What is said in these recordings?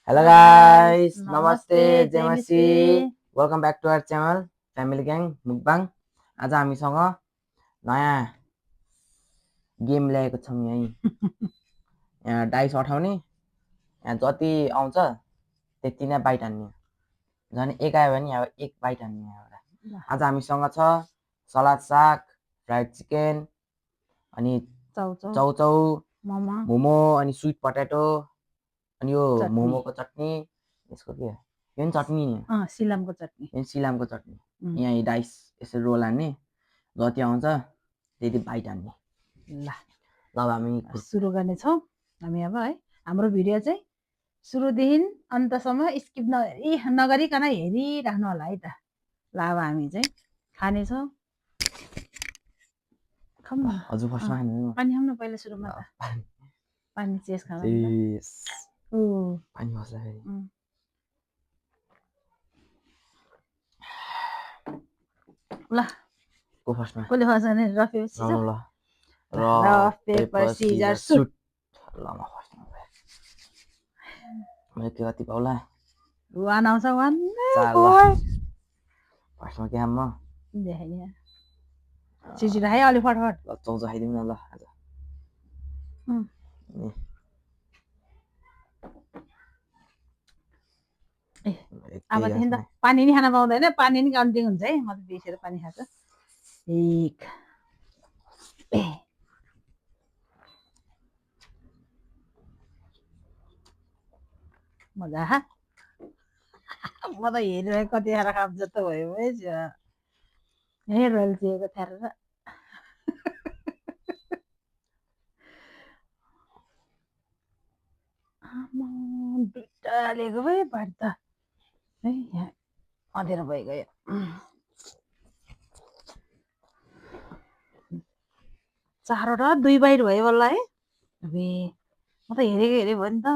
Hello guys, नमस्ते Namaste, जय Jemasi. मिसी Welcome back to our channel, Family Gang Mukbang. आज हामीसँग नयाँ गेम ल्याएको छौँ यहाँ डाइस अठाउने यहाँ जति आउँछ त्यति नै बाइट हान्ने झन् एक आयो भने अब एक बाइट हान्ने यहाँबाट आज हामीसँग छ सलाद साग फ्राइड चिकन अनि चाउचाउ मोमो अनि स्वीट पटेटो अनि यो मोमोको चटनी यसको के यो नि चटनी नि सिलामको चटनी यो सिलामको चटनी यहाँ डाइस यसरी रोल हान्ने जति आउँछ त्यति बाइट हान्ने ल ल हामी सुरु गर्नेछौँ हामी अब है हाम्रो भिडियो चाहिँ सुरुदेखि अन्तसम्म स्किप नगरिकन हेरिराख्नु होला है त ल अब हामी चाहिँ खानेछौँ हजुर फर्स्टमा खानु पानी खाउँ न पहिला सुरुमा त पानी चेस खानु पानी बस्दाखेरि ल को फर्स्टमा कसले फर्स्ट गर्ने रफ पेपर सिजर सुट ल म फर्स्टमा मैले के कति पाउला वान आउँछ वान फर्स्टमा के खाम म देखाइदिएँ छिटो खायो अलि फटफट ल चाउचाउ खाइदिउँ न ल आज अबदेखि त पानी नि खान पाउँदैन पानी नि काउन्टिङ हुन्छ है म त बिर्सेर पानी खाएको एक मजा म त हेरिरहेको कति खाएर खाम जस्तो भयो है हेरेर चिएको थ्यारेर दुइटा लिएको भए भाट त है यहाँ अँधेरो भइगयो चारवटा दुई बाइट भयो बल्ल है अबे म त हेरेको भयो नि त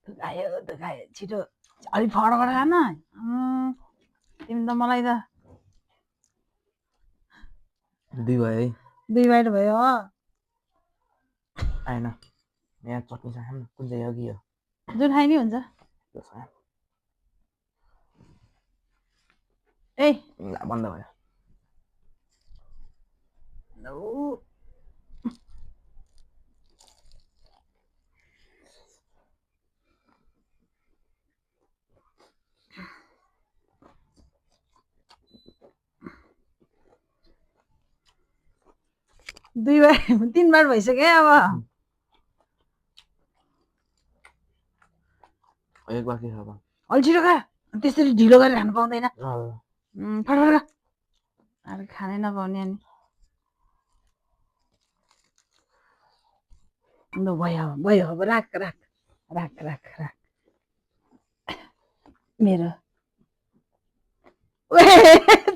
दुखायो छिटो अलिक फटफट खान तिमी त मलाई त दुई भयो है दुई बाइट भयो आएन यहाँ चटनी छ खाम कुन चाहिँ हो कि हो जुन खाइ नि हुन्छ ए बन्द भयो दुई बार तीन बार भइसक्यो अब एक बार के छ त अलि छिटो खा त्यसरी ढिलो गरेर खानु पाउँदैन फटफट अरे खानै नपाउने अनि भयो भयो अब राख राख राख राख राख मेरो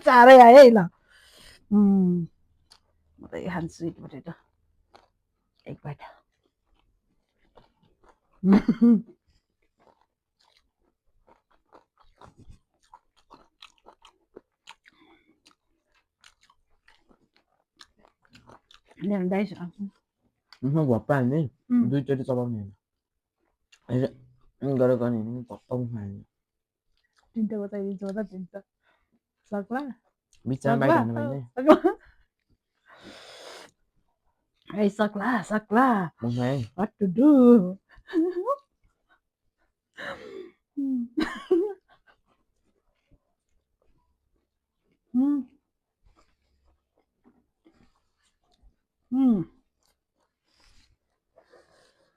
चारै आयो है ल म त खान्छु स्विट पोटेटो एक बाइट डाइस भप्पा हाल्ने दुईचोटि चलाउने होइन गरेर गर्ने होइन भप्पा खाने तिनवटा बताइदिन्छु होला तिनवटा सक्ला बिचमा बाइट हान्नु पाइने है सक्ला सक्ला है what to do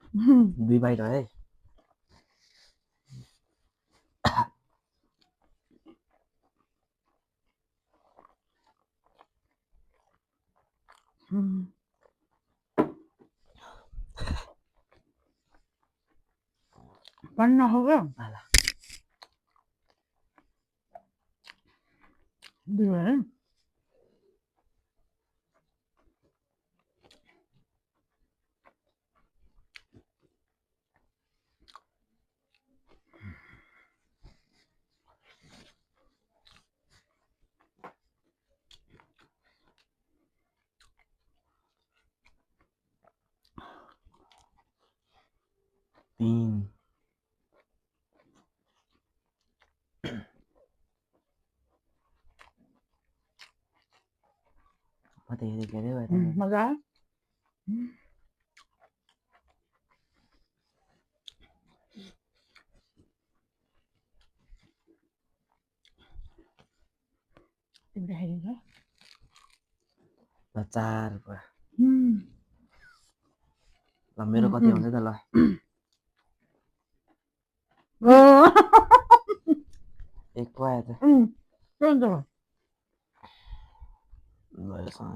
दुई बाइट हो है पन्ना होगा दुई बार त हेरेको हेऱ्यो भएर मजा आयो तिमीले खाइदिन्छ ल 4 भयो उम्, ल मेरो कति हुन्छ त ल ओ, 1 भयो त के हुन्छ ल योसँग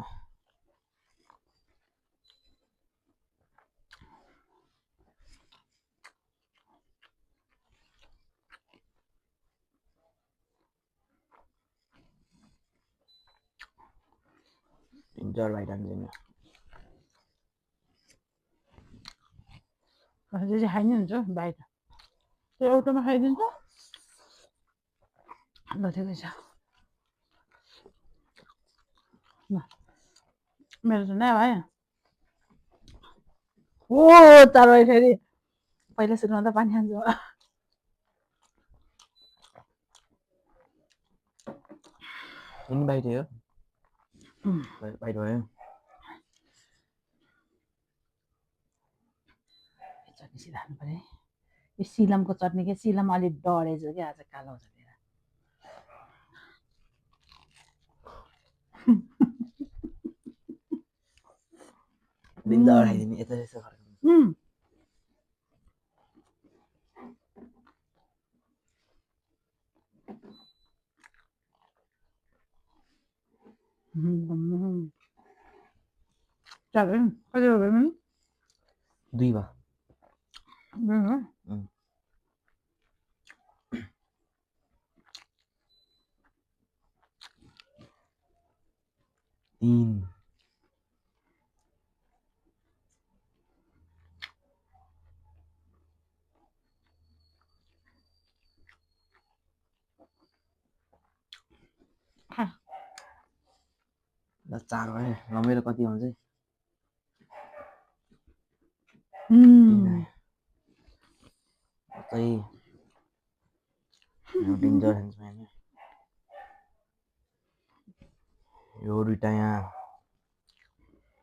इन्जर भाइ जान्छ जे जे खाइ नै हुन्छ बाहिर त्यो एउटामा खाइदिन्छ ल ठिकै छ ल मेरो त नै भयो ओ 4 बजे फेरि पहिला सुरुमा त पानी खान्छु यिनी बाहिर हो बाहिर भयो चटनी सिधा हाल्नु पर्यो यो सिलमको चटनी के सिलम अलिक डढेछ कि आज कालो छ तेरो बिन्दा खाइदिने यता यसो फर्काउनु कति भयो 2 भयो तीन ल 4 भयो ल मेरो कति हुन्छ चाहिँ डेन्जर हैन यो दुईटा यहाँ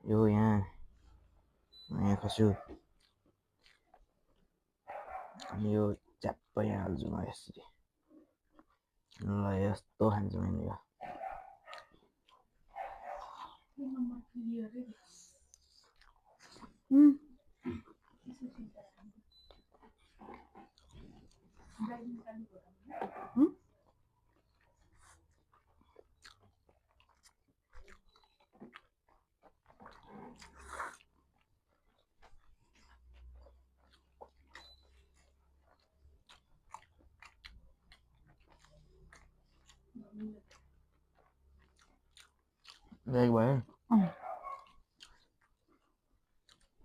यो यहाँ खस्यो अनि यो च्याप्प यहाँ हाल्छु म यसरी ल यस्तो खान्छु मैले यो देख भयो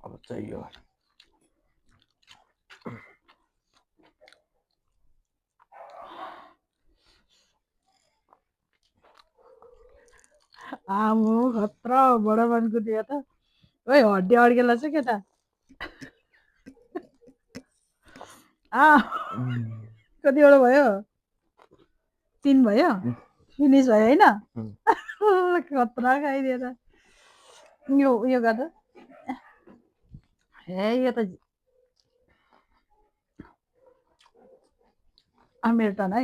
अब चाहिँ यो आमो खतरा बडा मानको दियो त ओइ हड्डी अड्केला छ के त कतिवटा भयो 3 भयो फिनिस भयो होइन खतरा खाइदियो त यो गर्दा ए यो त मेरो टर्न है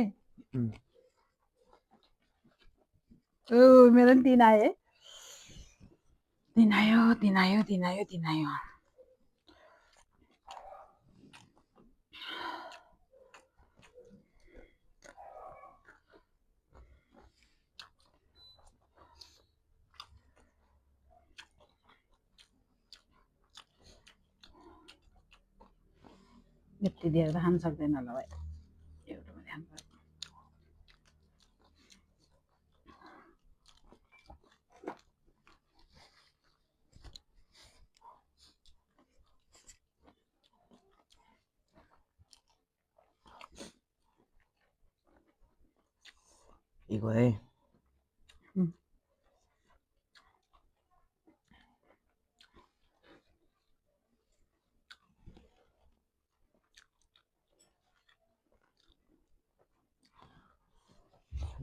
ओ मेरो पनि 3 आयो है 3 आयो 3 आयो 3 आयो 3 आयो यति दिएर त खान सक्दैन होला भाइ एउटामा ध्यान पर्यो इको है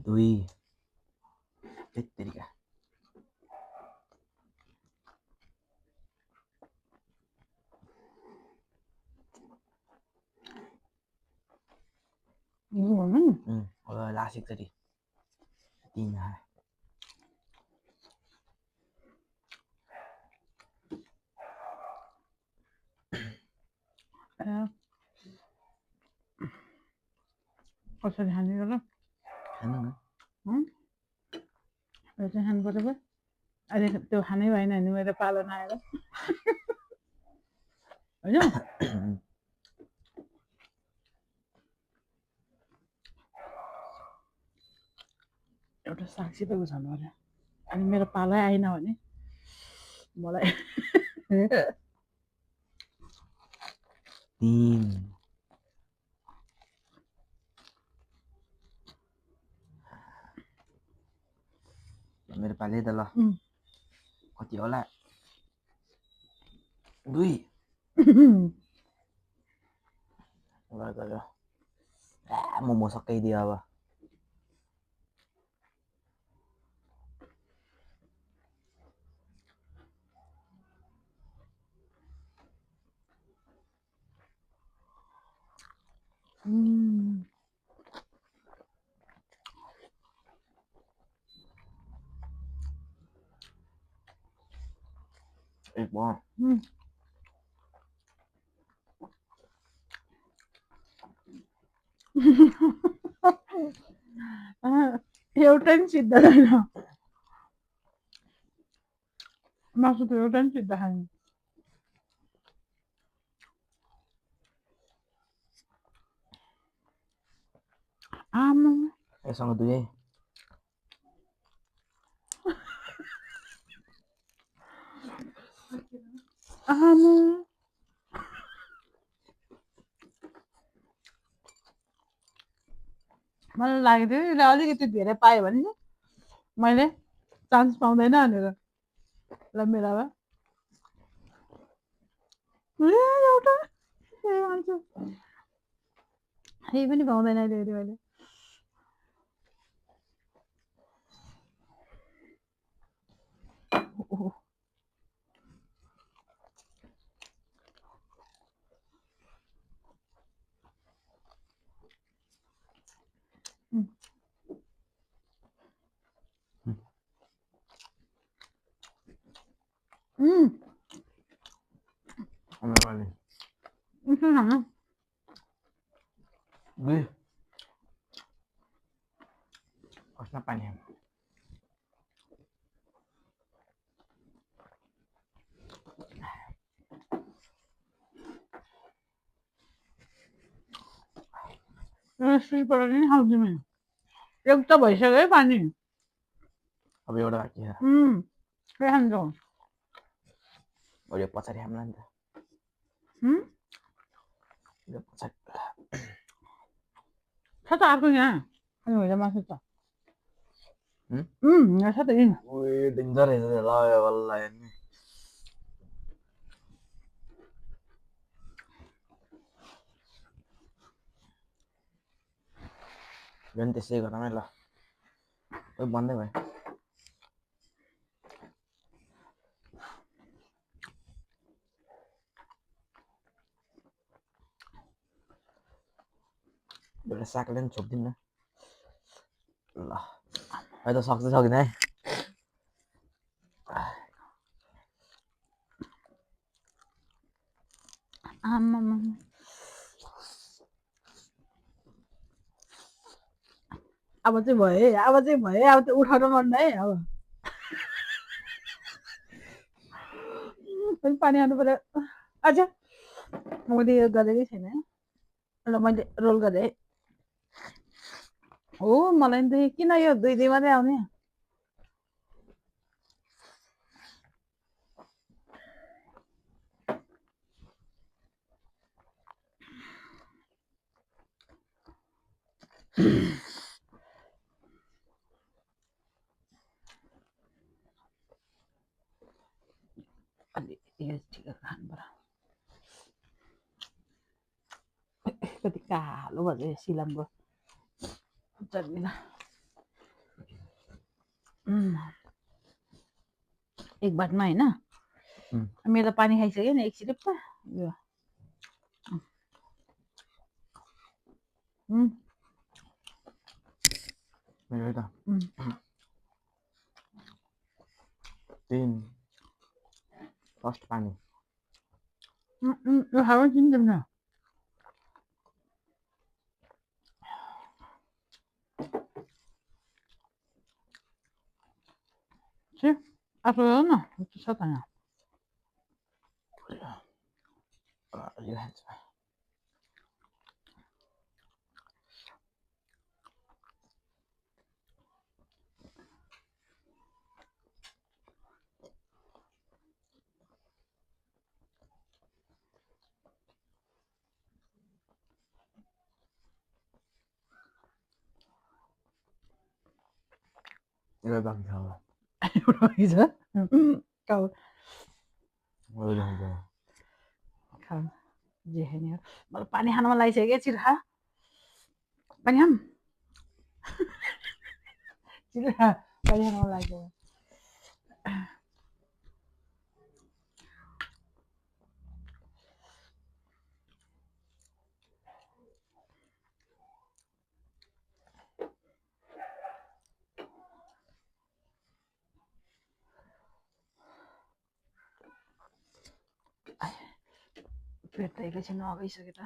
दुई तेत्तिरिका इगो भन्नु अब लास्ट एकचोटि 3 कसरी खाने होला खानु न यो चाहिँ खानु पर्यो बा अहिले त्यो खानै भएन भने मेरो पालो नआएर होइन एउटा साक्षीताको छन् पर्यो अनि मेरो पालै आएन भने मलाई 3 मेरो पाले त ल कति होला 2 गयो मोमो सकाइदियो अब एक बार एउटा नि सिद्ध छैन मासु त एउटा नि सिद्ध छैन आमा यससँग 2 आमा मलाई लागेको थियो यसले अलिकति धेरै पायो भने चाहिँ मैले चान्स पाउँदैन भनेर ल मेरामा एउटा मान्छे यही पनि पाउँदैन अहिले फेरि मैले Ambil itu sama 2 harus apa nih सुई परेर नि खाउँछु मैले एक त भइसक्यो है पानी अब एउटा बाँकी छ के खान्छौ यो पछाडि खाम्ला नि त यो पछाडि छ त अर्को यहाँ अनि होइन मासु छ यहाँ छ त यहीँ ओए डेन्जर रहेछ ल बल्ल हेर्ने झन् त्यसै गरौँ है ल ओइ बन्दै भयो एउटा सागले पनि छोपिदिउँ न ल अहिले त सक्छ सकिँदैन है आमामा अब चाहिँ भयो अब चाहिँ भयो अब चाहिँ उठाउनु मन है अब पनि पानी हाल्नु पर्यो अझ मैले यो गरेकै छैन ल मैले रोल गरेँ हो मलाई नि त किन यो 2 मात्रै आउने अलि यो ठिक खानु पर्यो कति कालो भयो सिलामको चट्नीमा एक बाटमा होइन मेरो त पानी खाइसक्यो नि एक सिरिप यो मेरो त उम्, 3 फर्स्ट पानी यो हावा चिन्दैन चाहिँ आफू हेर न छ त यहाँ यो खान्छ यो बाकी छ एउटा हिज खाऊ यो खान्छ खाऊ जे खाने हो मलाई पानी खान मन लागिसक्यो क्या छिटो खा पानी खाऊँ छिटो खा पानी खान मन लाग्यो पेट त एकैछिन अगाइसक्यो त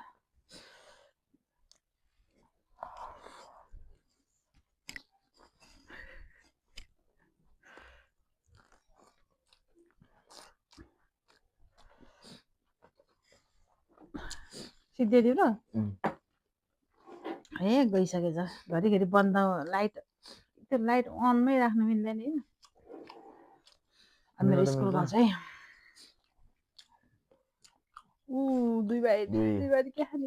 सिद्धिदियो र ए गइसक्यो छ घरिघरि बन्द लाइट त्यो लाइट अनमै राख्नु मिल्दैन होइन मेरो स्कुलमा चाहिँ दुई भाइ के खाने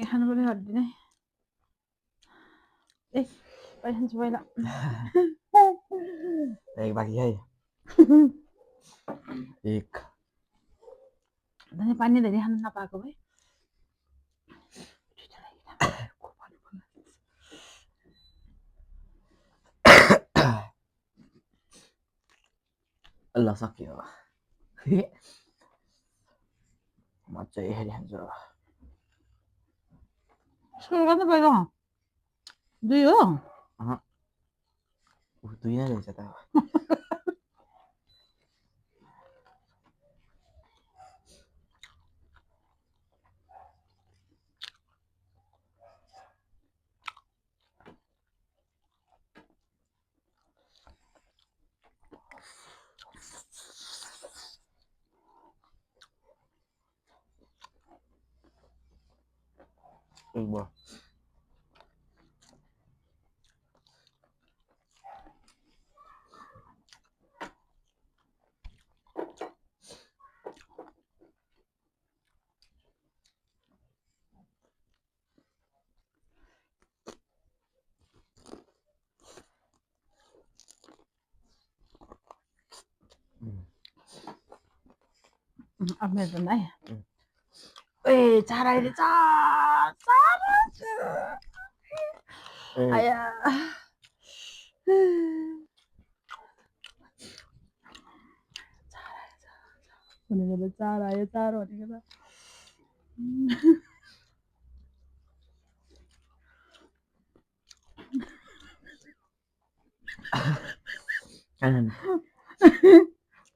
खानु पर्यो हड्डी नै ए पानी खान्छु पहिला एक बाकी है एक पानी धेरै खानु नपाएको भए ल सक्यो मजाले हेरी खान्छु स्कुल गर्नु पहिला दुई हो दुई नै रहेछ त एक बार अब मेरो त है ए चार अहिले चार आया भनेको त चार आयो चार भनेको त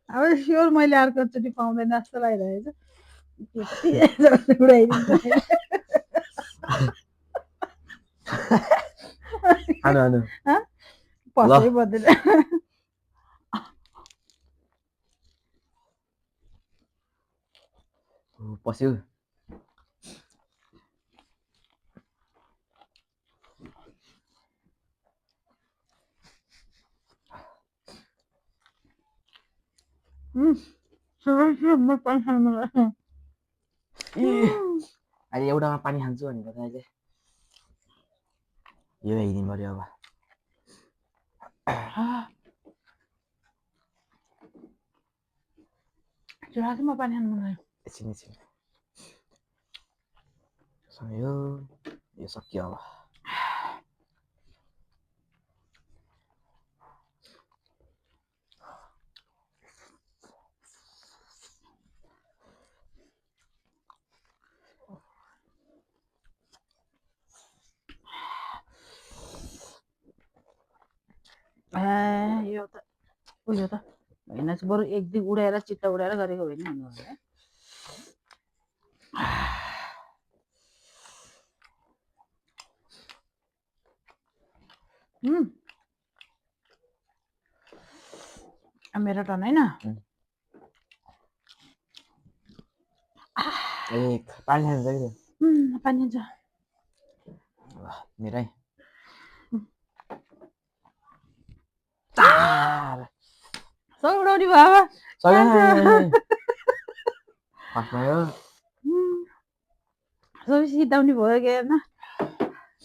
अब स्योर मैले अर्कोचोटि पाउँदैन जस्तो लागिरहेको छ पसै पर्दैन पस्यो अहिले एउटामा पानी खान्छु भनेको त अहिले यो हेरिदिनु पर्यो अब म पानी खानु मन लाग्यो एकछिन सक्यो यो सक्यो अब यो त उयो त होइन बरु एक दिन उडाएर चित्त उडाएर गरेको होइन हुनु होला मेरो टर्न होइन ए पानी खान्छ कि पानी छ मेरै सौडाउने बाबा सबै सिद्धाउने भयो कि होइन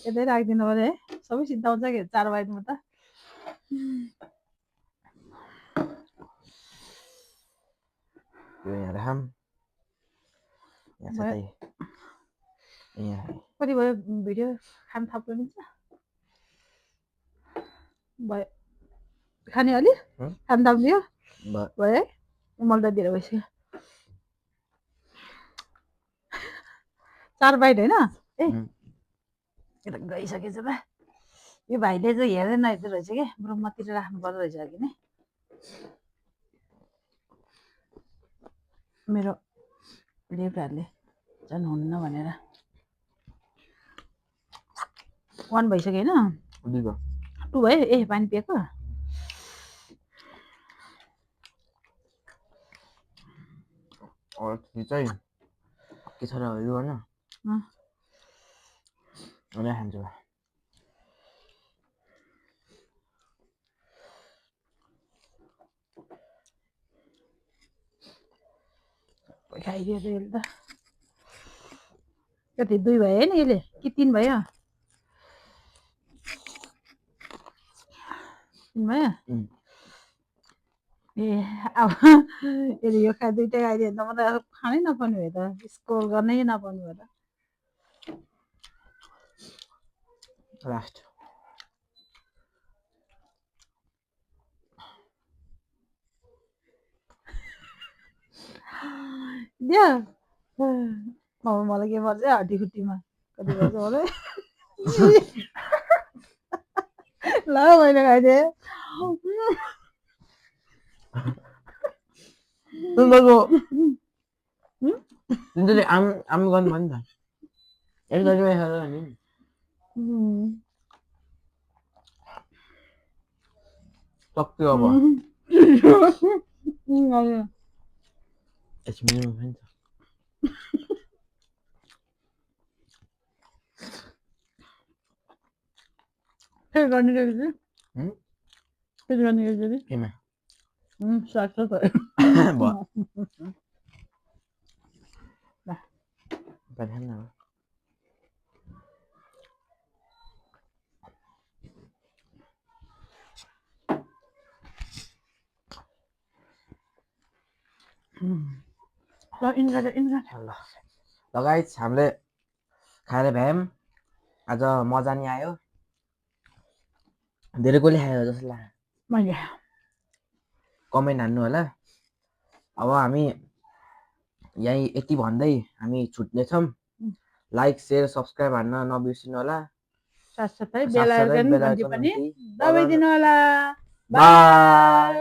यतै राखिदिनु पऱ्यो है सबै सिद्धाउँछ कि 4 बाइटमा त कति भयो भिडियो खान थप्नु मिल्छ भयो खाने अलि खान थाप्दियो भयो है मैले त धेरै भइसक्यो 4 बाइट होइन ए यो त गइसकेछ त यो भाइले चाहिँ हेर्दै नहेर्दो रहेछ क्या ब्रह्मतिर राख्नु पर्दो रहेछ कि नै मेरो लेफ्टहरूले झन् हुन्न भनेर 1 भइसक्यो होइन 2 भयो ए पानी पिएको चाहिँ के छ र यो होइन अनि खान्छु खाइदियो त यसले त कति 2 भयो होइन यसले कि 3 भयो 3 भयो ए अब यसले यो खा 2टा खाइदियो भने त म त खानै नपाउने भयो त स्कोर गर्नै नपाउने भयो त लास्ट दियो मलाई के पर्छ हड्डी खुट्टीमा कति पर्छ मलाई ल मैले खाइदिएँ आम गर्नु भयो नि त एकदमै सक्यो अब It's minimum winter. Hey, running again. Hey, running again. Hey, man. Sucks. What? But hello. ल गाइस हामीले खाएर भ्यायौँ आज मजा नि आयो धेरै कोले खायो जस्तो लाग्यो कमेन्ट हान्नु होला अब हामी यही यति भन्दै हामी छुट्नेछौँ लाइक शेयर सब्स्क्राइब हान्न नबिर्सिनु होला साथसाथै बेल आइकन घन्टी पनि दबाइदिनु होला बाइ